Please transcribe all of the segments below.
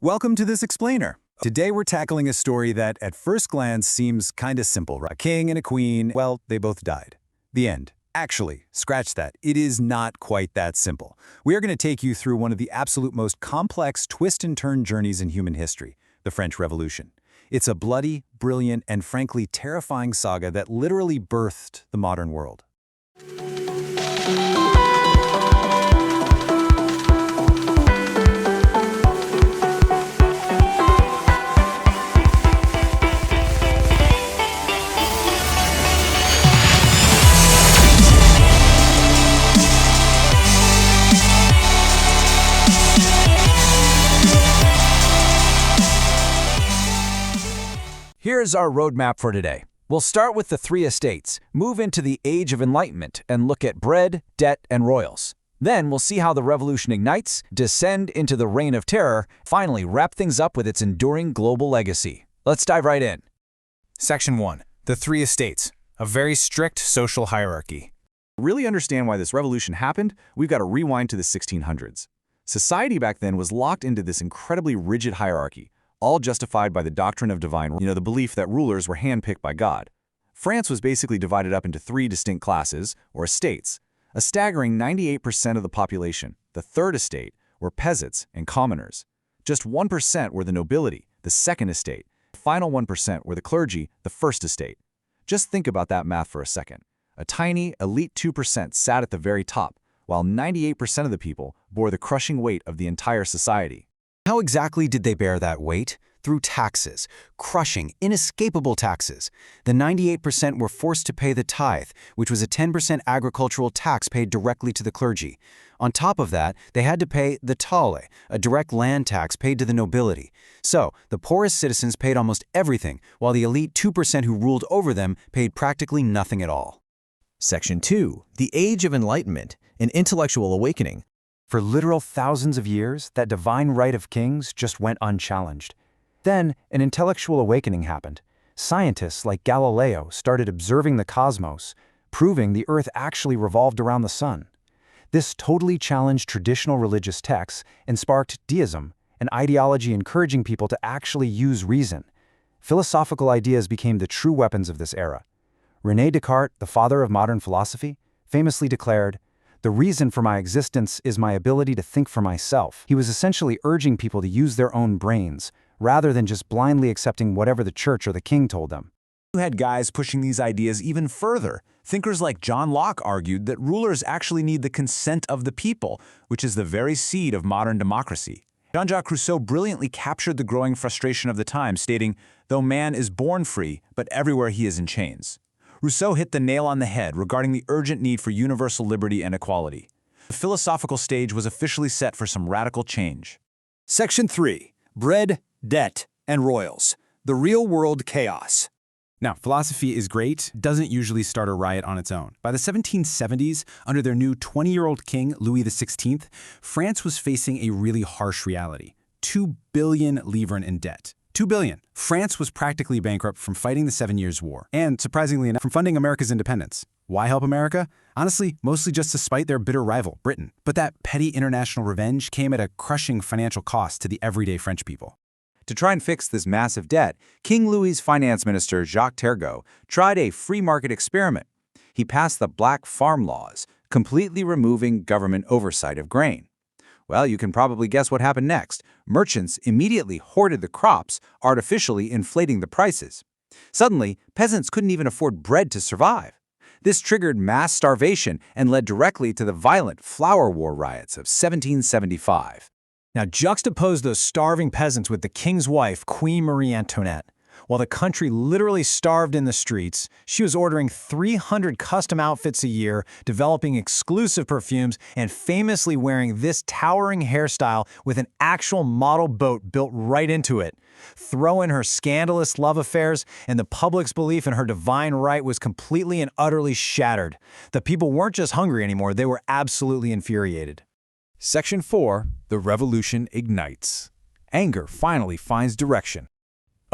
Welcome to this explainer. Today we're tackling a story that at first glance seems kinda simple, right? A king and a queen, well, they both died. The end. Actually, scratch that. It is not quite that simple. We are going to take you through one of the absolute most complex twist-and-turn journeys in human history, the French Revolution. It's a bloody, brilliant, and frankly terrifying saga that literally birthed the modern world. Here's our roadmap for today. We'll start with the three estates, move into the Age of Enlightenment, and look at bread, debt, and royals. Then we'll see how the revolution ignites, descend into the Reign of Terror, finally wrap things up with its enduring global legacy. Let's dive right in. Section 1. The Three Estates, a very strict social hierarchy. To really understand why this revolution happened, we've got to rewind to the 1600s. Society back then was locked into this incredibly rigid hierarchy, all justified by the doctrine of divine, the belief that rulers were handpicked by God. France was basically divided up into three distinct classes, or estates. A staggering 98% of the population, the third estate, were peasants and commoners. Just 1% were the nobility, the second estate. The final 1% were the clergy, the first estate. Just think about that math for a second. A tiny, elite 2% sat at the very top, while 98% of the people bore the crushing weight of the entire society. How exactly did they bear that weight? Through taxes, crushing, inescapable taxes. The 98% were forced to pay the tithe, which was a 10% agricultural tax paid directly to the clergy. On top of that, they had to pay the taille, a direct land tax paid to the nobility. So, the poorest citizens paid almost everything, while the elite 2% who ruled over them paid practically nothing at all. Section 2. The Age of Enlightenment, an intellectual awakening. For literal thousands of years, that divine right of kings just went unchallenged. Then, an intellectual awakening happened. Scientists like Galileo started observing the cosmos, proving the Earth actually revolved around the sun. This totally challenged traditional religious texts and sparked deism, an ideology encouraging people to actually use reason. Philosophical ideas became the true weapons of this era. René Descartes, the father of modern philosophy, famously declared, "The reason for my existence is my ability to think for myself." He was essentially urging people to use their own brains, rather than just blindly accepting whatever the church or the king told them. You had guys pushing these ideas even further. Thinkers like John Locke argued that rulers actually need the consent of the people, which is the very seed of modern democracy. Jean-Jacques Rousseau brilliantly captured the growing frustration of the time, stating, "Though man is born free, but everywhere he is in chains." Rousseau hit the nail on the head regarding the urgent need for universal liberty and equality. The philosophical stage was officially set for some radical change. Section 3. Bread, Debt, and Royals. The Real-World Chaos. Now, philosophy is great, doesn't usually start a riot on its own. By the 1770s, under their new 20-year-old king, Louis XVI, France was facing a really harsh reality. 2 billion livres in debt. 2 billion. France was practically bankrupt from fighting the 7 Years' War, and, surprisingly enough, from funding America's independence. Why help America? Honestly, mostly just to spite their bitter rival, Britain. But that petty international revenge came at a crushing financial cost to the everyday French people. To try and fix this massive debt, King Louis's finance minister, Jacques Turgot, tried a free market experiment. He passed the Black Farm Laws, completely removing government oversight of grain. Well, you can probably guess what happened next. Merchants immediately hoarded the crops, artificially inflating the prices. Suddenly, peasants couldn't even afford bread to survive. This triggered mass starvation and led directly to the violent Flower War riots of 1775. Now juxtapose those starving peasants with the king's wife, Queen Marie Antoinette. While the country literally starved in the streets, she was ordering 300 custom outfits a year, developing exclusive perfumes, and famously wearing this towering hairstyle with an actual model boat built right into it. Throw in her scandalous love affairs, and the public's belief in her divine right was completely and utterly shattered. The people weren't just hungry anymore, they were absolutely infuriated. Section 4. The Revolution Ignites. Anger finally finds direction.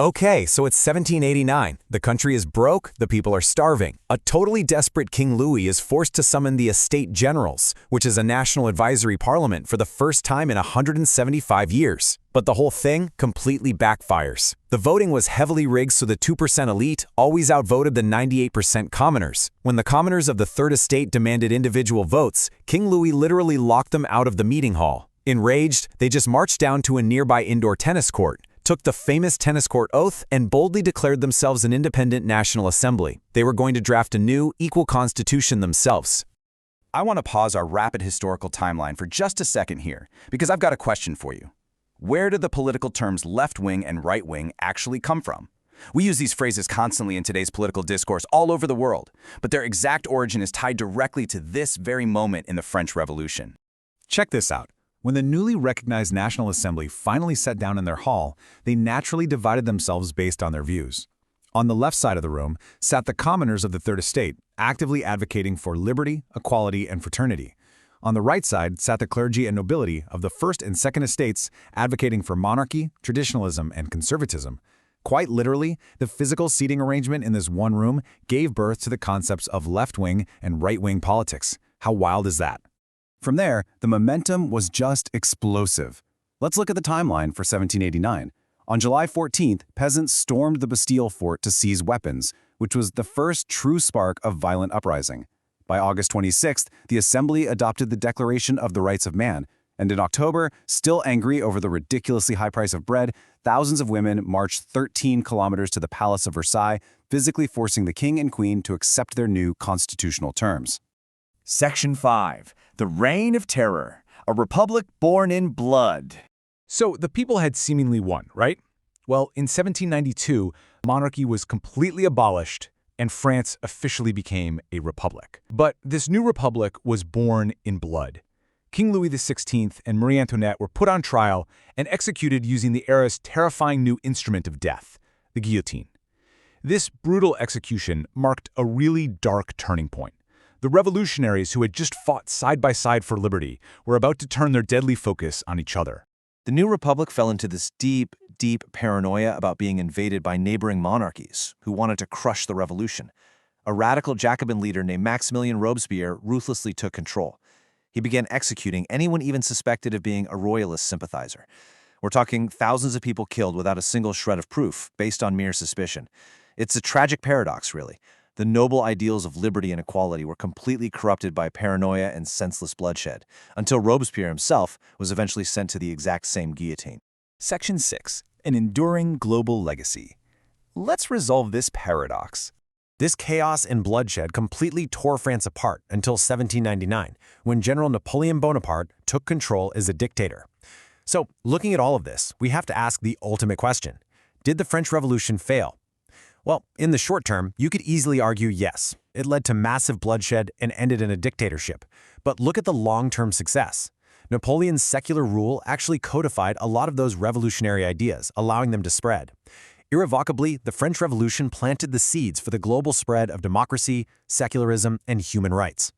Okay, so it's 1789. The country is broke, the people are starving. A totally desperate King Louis is forced to summon the Estate Generals, which is a national advisory parliament for the first time in 175 years. But the whole thing completely backfires. The voting was heavily rigged so the 2% elite always outvoted the 98% commoners. When the commoners of the Third Estate demanded individual votes, King Louis literally locked them out of the meeting hall. Enraged, they just marched down to a nearby indoor tennis court, took the famous tennis court oath, and boldly declared themselves an independent national assembly. They were going to draft a new, equal constitution themselves. I want to pause our rapid historical timeline for just a second here, because I've got a question for you. Where did the political terms left-wing and right-wing actually come from? We use these phrases constantly in today's political discourse all over the world, but their exact origin is tied directly to this very moment in the French Revolution. Check this out. When the newly recognized National Assembly finally sat down in their hall, they naturally divided themselves based on their views. On the left side of the room sat the commoners of the Third Estate, actively advocating for liberty, equality, and fraternity. On the right side sat the clergy and nobility of the First and Second Estates, advocating for monarchy, traditionalism, and conservatism. Quite literally, the physical seating arrangement in this one room gave birth to the concepts of left-wing and right-wing politics. How wild is that? From there, the momentum was just explosive. Let's look at the timeline for 1789. On July 14th, peasants stormed the Bastille fort to seize weapons, which was the first true spark of violent uprising. By August 26th, the Assembly adopted the Declaration of the Rights of Man, and in October, still angry over the ridiculously high price of bread, thousands of women marched 13 kilometers to the Palace of Versailles, physically forcing the king and queen to accept their new constitutional terms. Section 5. The Reign of Terror, a republic born in blood. So the people had seemingly won, right? Well, in 1792, monarchy was completely abolished and France officially became a republic. But this new republic was born in blood. King Louis XVI and Marie Antoinette were put on trial and executed using the era's terrifying new instrument of death, the guillotine. This brutal execution marked a really dark turning point. The revolutionaries who had just fought side by side for liberty were about to turn their deadly focus on each other. The new republic fell into this deep paranoia about being invaded by neighboring monarchies who wanted to crush the revolution. A radical Jacobin leader named Maximilien Robespierre ruthlessly took control. He began executing anyone even suspected of being a royalist sympathizer. We're talking thousands of people killed without a single shred of proof, based on mere suspicion. It's a tragic paradox, really. The noble ideals of liberty and equality were completely corrupted by paranoia and senseless bloodshed, until Robespierre himself was eventually sent to the exact same guillotine. Section 6. An enduring global legacy. Let's resolve this paradox. This chaos and bloodshed completely tore France apart until 1799, when General Napoleon Bonaparte took control as a dictator. So, looking at all of this, we have to ask the ultimate question. Did the French Revolution fail? Well, in the short term, you could easily argue yes. It led to massive bloodshed and ended in a dictatorship. But look at the long-term success. Napoleon's secular rule actually codified a lot of those revolutionary ideas, allowing them to spread. Irrevocably, the French Revolution planted the seeds for the global spread of democracy, secularism, and human rights.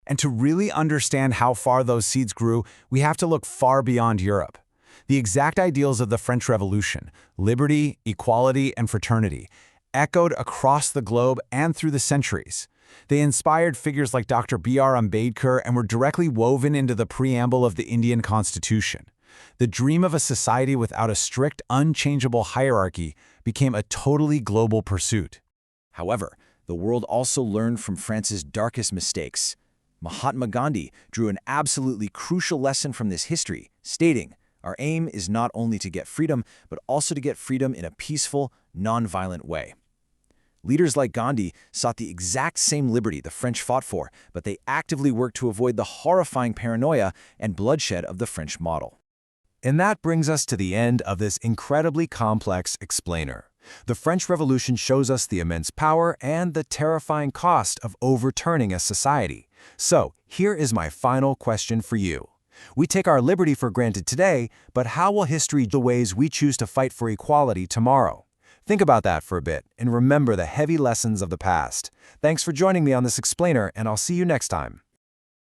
And to really understand how far those seeds grew, we have to look far beyond Europe. The exact ideals of the French Revolution, liberty, equality, and fraternity, echoed across the globe and through the centuries. They inspired figures like Dr. B.R. Ambedkar and were directly woven into the preamble of the Indian Constitution. The dream of a society without a strict, unchangeable hierarchy became a totally global pursuit. However, the world also learned from France's darkest mistakes. Mahatma Gandhi drew an absolutely crucial lesson from this history, stating, "Our aim is not only to get freedom, but also to get freedom in a peaceful, non-violent way." Leaders like Gandhi sought the exact same liberty the French fought for, but they actively worked to avoid the horrifying paranoia and bloodshed of the French model. And that brings us to the end of this incredibly complex explainer. The French Revolution shows us the immense power and the terrifying cost of overturning a society. So, here is my final question for you. We take our liberty for granted today, but how will history judge the ways we choose to fight for equality tomorrow? Think about that for a bit and remember the heavy lessons of the past. Thanks for joining me on this explainer, and I'll see you next time.